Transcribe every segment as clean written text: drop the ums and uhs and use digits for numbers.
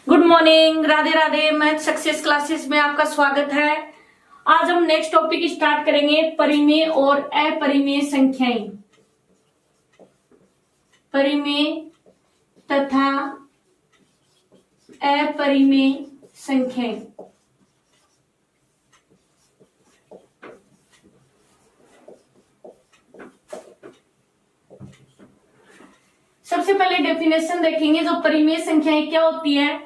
Good morning, Radhe Radhe. Math success classes में आपका स्वागत है। आज हम नेक्स्ट टॉपिक स्टार्ट करेंगे, परिमेय और अपरिमेय संख्याएं। परिमेय तथा अपरिमेय संख्याएं। सबसे पहले डेफिनेशन देखेंगे। जो परिमेय संख्याएं क्या होती है?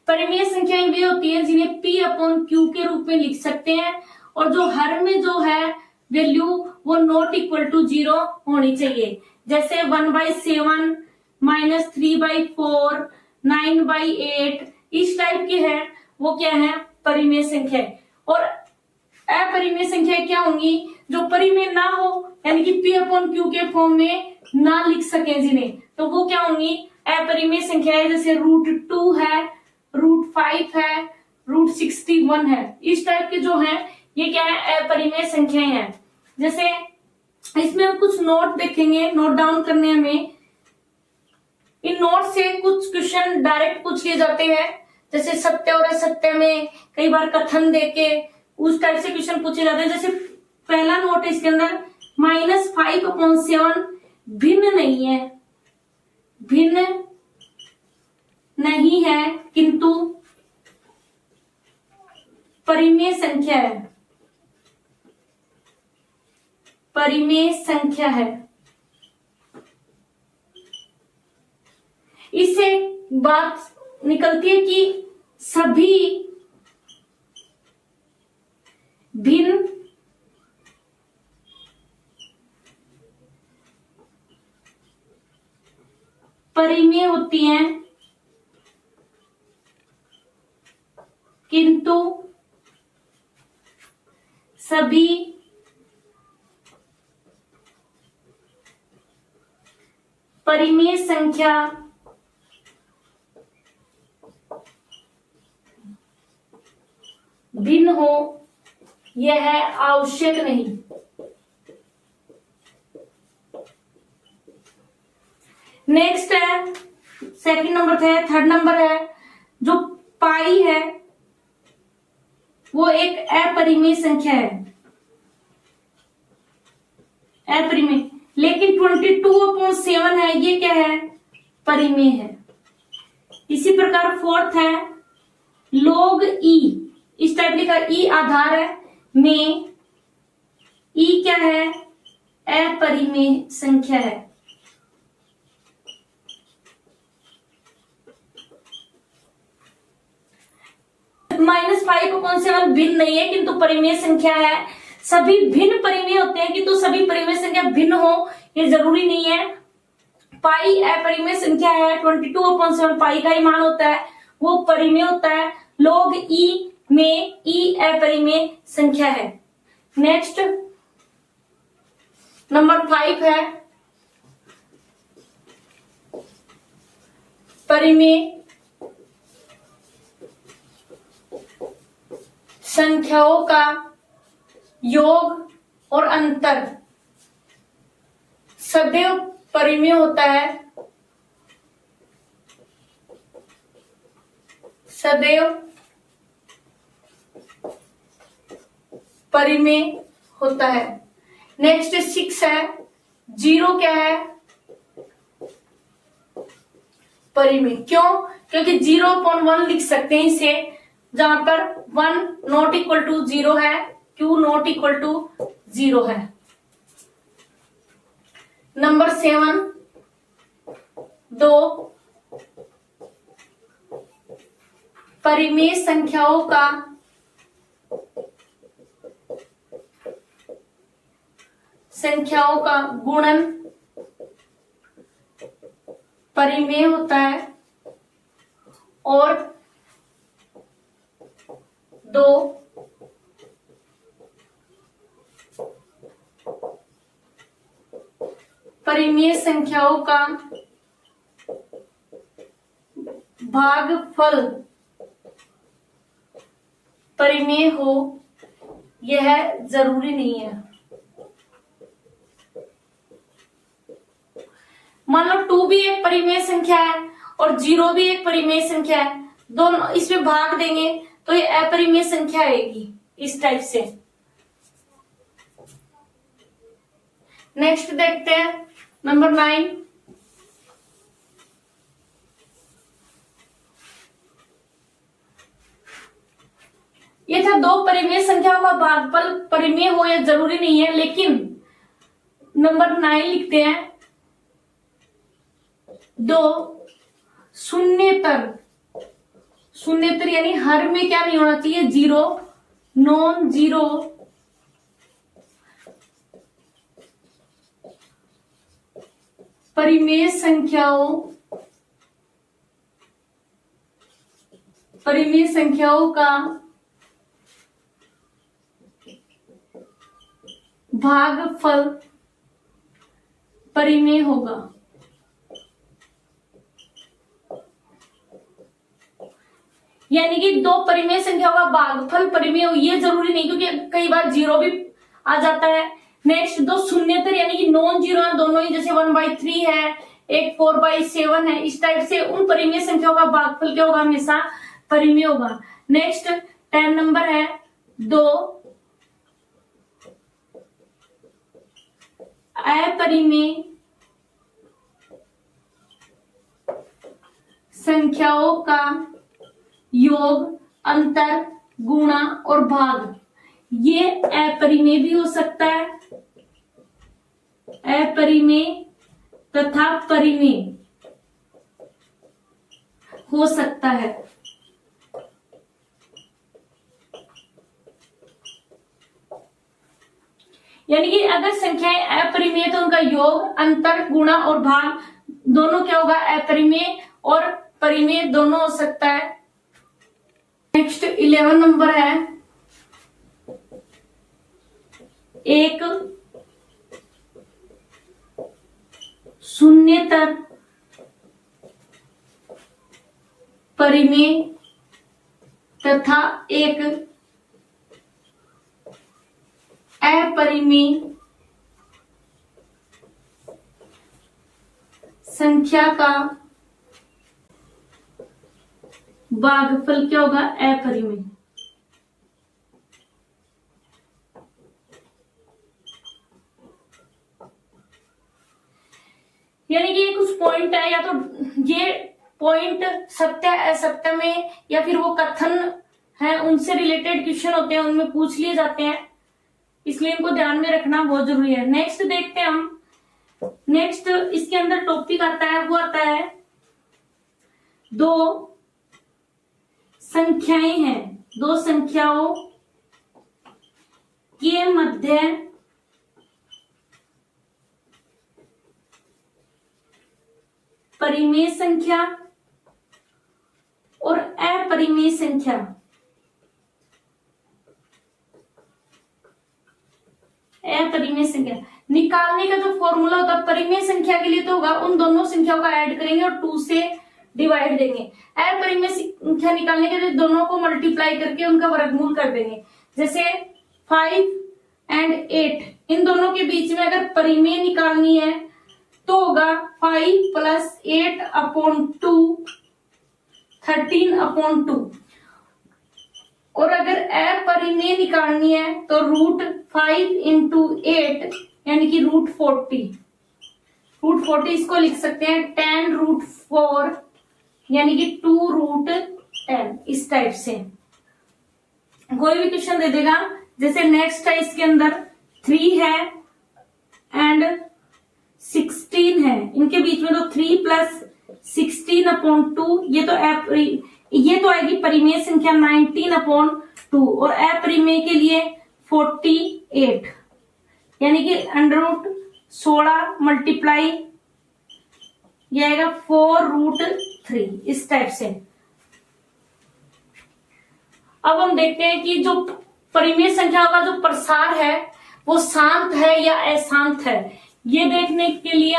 परिमेय संख्याएं भी होती है जिन्हें P अपॉन Q के रूप में लिख सकते हैं, और जो हर में जो है वैल्यू वो नॉट इक्वल टू 0 होनी चाहिए। जैसे 1/7 -3/4 9/8 इस टाइप के हैं, वो क्या है? परिमेय संख्या। और अपरिमेय संख्या क्या होंगी? जो परिमेय ना हो, यानी कि P अपॉन Q के फॉर्म में ना लिख सके जिन्हें, तो वो क्या होंगी? अपरिमेय संख्या है। जैसे √2 है, √5 है, √61 है, इस टाइप के जो है ये क्या है? अपरिमेय संख्याएं हैं। जैसे इसमें हम कुछ नोट देखेंगे, नोट डाउन करने हमें। इन नोट से कुछ क्वेश्चन डायरेक्ट पूछ लिए जाते हैं, जैसे सत्य और असत्य में कई बार कथन देके उस टाइप से क्वेश्चन पूछे जाते हैं। जैसे पहला नोट है इसके अंदर, -5/7 भिन्न नहीं है, भिन्न नहीं है किंतु परिमेय संख्या है, परिमेय संख्या है। इससे बात निकलती है कि सभी भिन्न परिमेय होती हैं किंतु सभी परिमेय संख्या भिन्न हो यह आवश्यक नहीं। नेक्स्ट है, सेकंड नंबर है, थर्ड नंबर है, जो पाई है वो एक अपरिमेय संख्या है, अपरिमेय। लेकिन 22/7 है, ये क्या है? परिमेय है। इसी प्रकार फोर्थ है log e, इस टाइप लिखा, ई आधार है में, ई क्या है? अपरिमेय संख्या है। -5/7 भिन्न नहीं है किंतु परिमेय संख्या है। सभी भिन्न परिमेय होते हैं किंतु सभी परिमेय संख्या भिन्न हो ये जरूरी नहीं है। पाई अपरिमेय संख्या है, 22/7 पाई का ही मान होता है, वो परिमेय होता है। log e में ई अपरिमेय संख्या है। नेक्स्ट नंबर 5 है परिमेय संख्याओं का योग और अंतर सदैव परिमेय होता है, सदैव परिमेय होता है। नेक्स्ट 6 है, 0 क्या है? परिमेय। क्यों? क्योंकि 0/1 लिख सकते हैं इसे, जहां पर 1 नॉट इक्वल टू 0 है, Q नॉट इक्वल टू 0 है। नंबर 7, 2 परिमेय संख्याओं का गुणन परिमेय होता है, और 2 परिमेय संख्याओं का भागफल परिमेय हो यह जरूरी नहीं है। मान लो 2 भी एक परिमेय संख्या है और 0 भी एक परिमेय संख्या है, दोनों इसमें भाग देंगे तो ये अपरिमेय संख्या आएगी इस टाइप से। नेक्स्ट देखते हैं नंबर 9। ये था दो परिमेय संख्याओं का भागफल परिमेय हो या जरूरी नहीं है, लेकिन नंबर 9 लिखते हैं दो शून्येतर, शून्येतर यानी हर में क्या नहीं होना चाहिए, जीरो, नॉन जीरो परिमेय संख्याओं का भागफल परिमेय होगा। यानी कि दो परिमेय संख्याओं का भागफल परिमेय हो, ये जरूरी नहीं, क्योंकि कई बार जीरो भी आ जाता है। नेक्स्ट दो शून्येतर यानी कि नॉन जीरो है दोनों ही, जैसे 1/3 है, एक 4/7 है, इस टाइप से उन परिमेय संख्याओं का भागफल क्या होगा, हमेशा परिमेय होगा। नेक्स्ट 10 नंबर है दो अपरिमेय संख्याओं का योग, अंतर, गुणा और भाग। ये अपरिमेय भी हो सकता है, अपरिमेय तथा परिमेय हो सकता है। यानी कि अगर संख्याएं अपरिमेय तो उनका योग, अंतर, गुणा और भाग दोनों क्या होगा, अपरिमेय और परिमेय दोनों हो सकता है। नेक्स्ट 11 नंबर है एक शून्येतर परिमेय तथा एक अपरिमेय संख्या का भागफल क्या होगा, अपरिमेय। यानी कि ये कुछ पॉइंट है, या तो ये पॉइंट सत्य असत्य में या फिर वो कथन है उनसे रिलेटेड क्वेश्चन होते हैं, उनमें पूछ लिए जाते हैं, इसलिए इनको ध्यान में रखना बहुत जरूरी है। नेक्स्ट देखते हैं हम। नेक्स्ट इसके अंदर टॉपिक आता है, वो आता है दो संख्याएं हैं, दो संख्याओं के मध्य परिमेय संख्या और अपरिमेय संख्या। अपरिमेय संख्या निकालने का जो फॉर्मूला होता है परिमेय संख्या के लिए तो होगा, उन दोनों संख्याओं का ऐड करेंगे और 2 से डिवाइड देंगे। अपरिमेय संख्या निकालने के लिए दोनों को मल्टीप्लाई करके उनका वर्गमूल कर देंगे। जैसे 5 और 8, इन दोनों के बीच में अगर परिमेय निकालनी है तो होगा 5 + 8/2 13/2, और अगर अपरिमेय निकालनी है तो √5 × 8 यानी कि √40। √40 इसको लिख सकते हैं 10√4 यानी कि 2√10, इस टाइप से कोई भी क्वेश्चन दे देगा। जैसे नेक्स्ट है इसके अंदर 3 है एंड 16 है, इनके बीच में तो 3 + 16/2, ये तो आएगी परिमेय संख्या 19/2, और अपरिमेय के लिए 48 यानी कि √16 मल्टीप्लाई ये आएगा 4√3, इस टाइप से। अब हम देखते हैं कि जो परिमेय संख्या का जो प्रसार है वो शांत है या अशांत है। ये देखने के लिए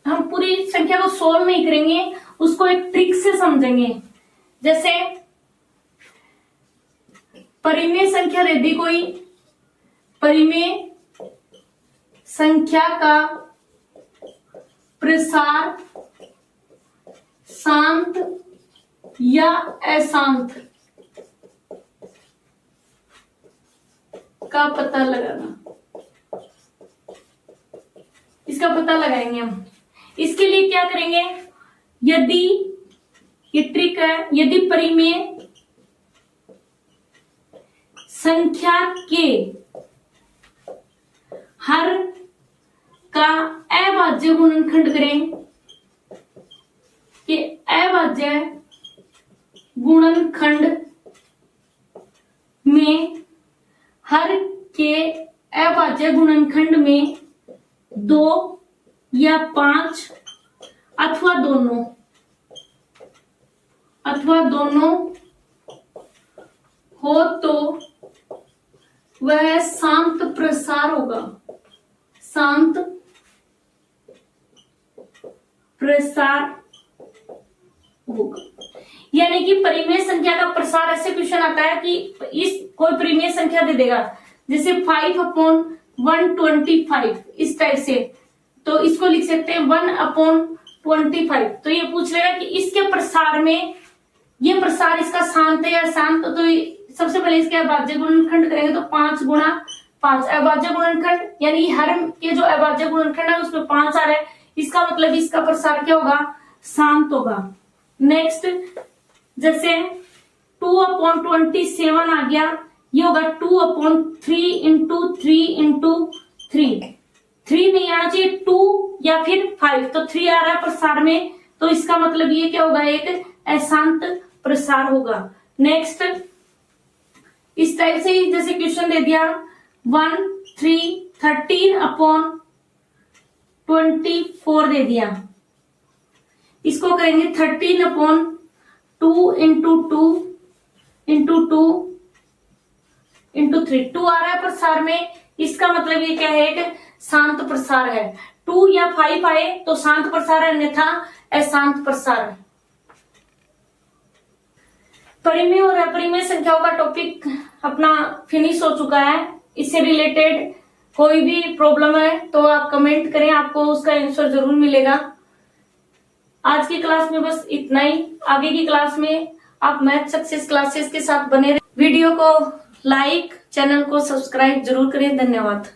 हम पूरी संख्या को सोल्व नहीं करेंगे, उसको एक ट्रिक से समझेंगे। जैसे परिमेय संख्या दे दी कोई, परिमेय संख्या का प्रसार शांत या अशांत का पता लगाना, इसका पता लगाएंगे हम। इसके लिए क्या करेंगे, यदि ये ट्रिक है, यदि परिमेय संख्या के हर का अभाज्य गुणनखंड करें, कि अभाज्य गुणनखंड में हर के अभाज्य गुणनखंड में 2 या 5 अथवा दोनों हो तो वह शांत प्रसार होगा, शांत प्रसार होगा। यानी कि परिमेय संख्या का प्रसार, ऐसे क्वेश्चन आता है कि इस कोई परिमेय संख्या दे देगा, जैसे 5/125 इस टाइप से, तो इसको लिख सकते हैं 1/25। तो ये पूछ लेगा कि इसके प्रसार में ये प्रसार इसका शांत है या शांत, तो सबसे पहले इसके अभाज्य गुणनखंड करेंगे, तो 5 गुणा 5 अभाज्य गुणनखंड, यानी हर के जो अभाज्य गुणनखंड है उसमें 5 आ रहा है, इसका मतलब इसका प्रसार क्या होगा, शांत होगा। नेक्स्ट, जैसे 2/27 आ गया, ये होगा 2/3 × 3 × 3। 3 नहीं आना चाहिए, 2 या फिर 5, तो 3 आ रहा है प्रसार में, तो इसका मतलब ये क्या होगा, एक अशांत प्रसार होगा। नेक्स्ट, इस टाइप से जैसे क्वेश्चन दे दिया 13/24 दे दिया, इसको करेंगे 13/2 × 2 × 2 × 3। 2 आ रहा है प्रसार में, इसका मतलब ये क्या है, एक शांत प्रसार है। 2 या 5 आए तो शांत प्रसार है, अन्यथा अशांत प्रसार है। परिमेय और अपरिमेय संख्याओं का टॉपिक अपना फिनिश हो चुका है। इससे रिलेटेड कोई भी प्रॉब्लम है तो आप कमेंट करें, आपको उसका आंसर जरूर मिलेगा। आज की क्लास में बस इतना ही। आगे की क्लास में आप मैथ सक्सेस क्लासेस के साथ बने रहे। वीडियो को लाइक, चैनल को सब्सक्राइब जरूर करें। धन्यवाद।